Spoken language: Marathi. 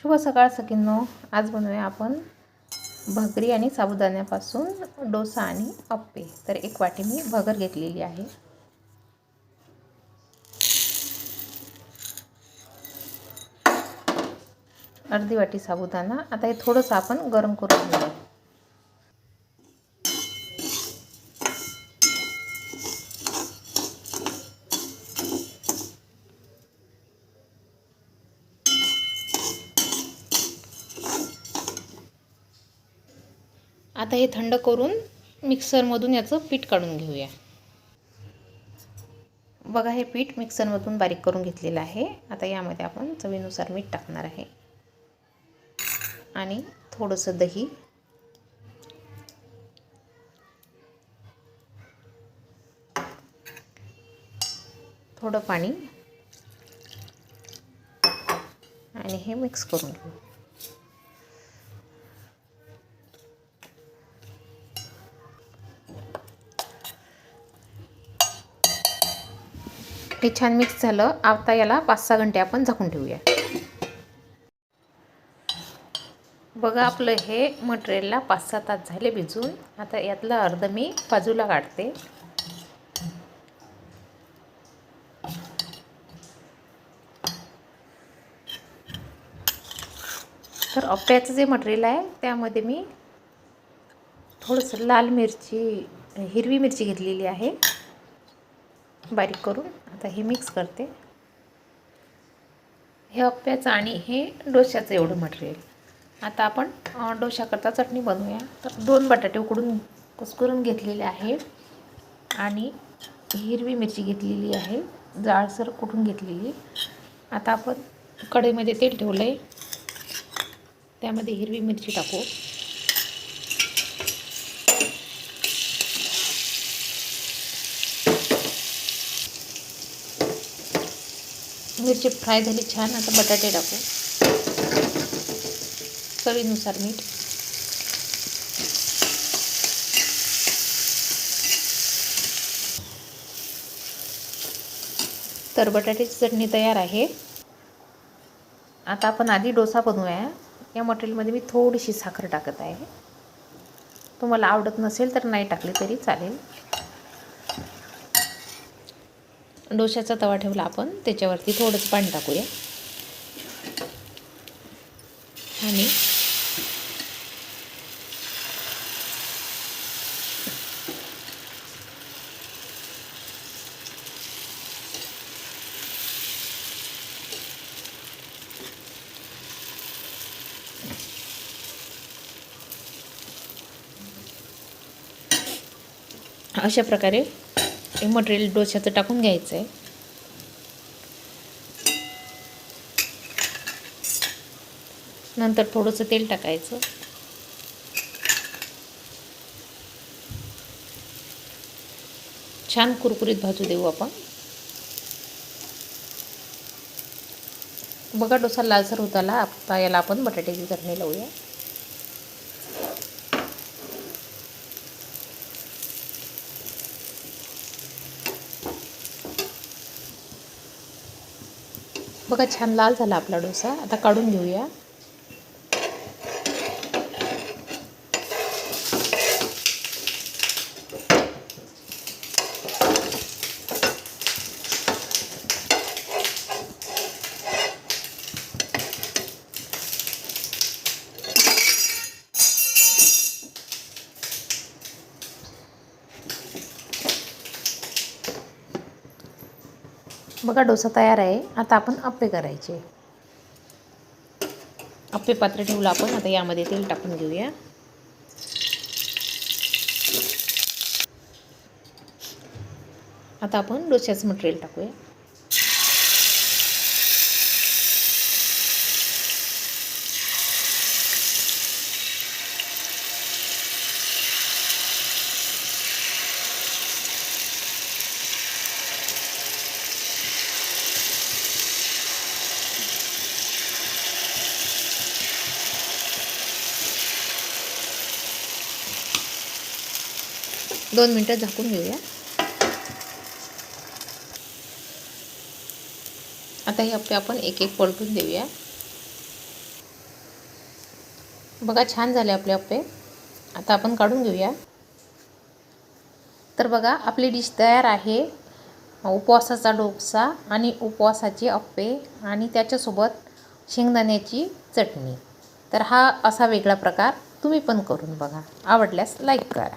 शुभ सकाळ सगळ्यांनो. आज बनवूया आपण भगरी आणि साबुदाण्यापासून डोसा आणि अप्पे. तर एक वाटी मी भगर घेतलेली आहे. अर्धी वाटी साबुदाणा. आता हे थोडंसं आपण गरम करून घेऊया. आता हे थंड करून मिक्सरमधून याचं पीठ काढून घेऊया. बघा, हे पीठ मिक्सरमधून बारीक करून घेतलेलं आहे. आता यामध्ये आपण चवीनुसार मीठ टाकणार आहे आणि थोडंसं दही, थोडं पाणी आणि हे मिक्स करून घेऊ. हे छान मिक्स झालं. आता याला 5-6 घंटे आपण झाकून ठेवूया. बघा, आपलं हे मटेरियलला 5-6 तास झाले भिजून. आता यातलं अर्ध मी बाजूला काढते. तर अप्प्याचं जे मटेरियल आहे त्यामध्ये मी थोडंसं लाल मिरची, हिरवी मिरची घेतलेली आहे बारीक करून. आता हे मिक्स करते. हे अप्प्याचं आणि हे डोश्याचं एवढं मटेरियल. आता आपण डोशाकरता चटणी बनवूया. तर 2 बटाटे उकडून कुस्करून घेतलेले आहे आणि हिरवी मिरची घेतलेली आहे, जाडसर कुटून घेतलेली. आता आपण कढईमध्ये तेल ठेवलं आहे, त्यामध्ये हिरवी मिरची टाकू. मिरची फ्राय झाली छान. आता बटाटे टाकू. चवीनुसार मीठ. तर बटाट्याची चटणी तयार आहे. आता आपण आधी डोसा बनवूया. या मटेरियलमध्ये मी थोडीशी साखर टाकत आहे. तुम्हाला आवडत नसेल तर नाही टाकली तरी चालेल. डोशाचा तवा ठेवला आपण, त्याच्यावरती थोडंसं पाणी टाकूया आणि अशा प्रकारे हे मटेरियल डोश्याचं टाकून घ्यायचं आहे. नंतर थोडंसं तेल टाकायचं. छान कुरकुरीत भाजू देऊ आपण. बघा, डोसा लालसर होत आला. आता याला आपण बटाट्याची चटणी लावूया. बघा, छान लाल झाला आपला डोसा. आता काढून घेऊया. बघा, डोसा तयार आहे. आता आपण अप्पे करायचे. अप्पे पात्र ठेवलं आपण. आता यामध्ये तेल टाकून घेऊया. आता आपण डोश्याचं मटेरियल टाकूया. दोन मिनटं झाकून घेऊया. आता हे अप्पे आपण एक एक पलटून देऊया. बघा छान झाले आपले अप्पे. आता आपण काढून घेऊया. तर बघा आपली डिश तयार आहे. उपवासाचा डोसा आणि उपवासाचे अप्पे आणि त्याच्यासोबत शेंगदाण्याची चटणी. तर हा असा वेगळा प्रकार तुम्ही पण करून बघा. आवडल्यास लाईक करा.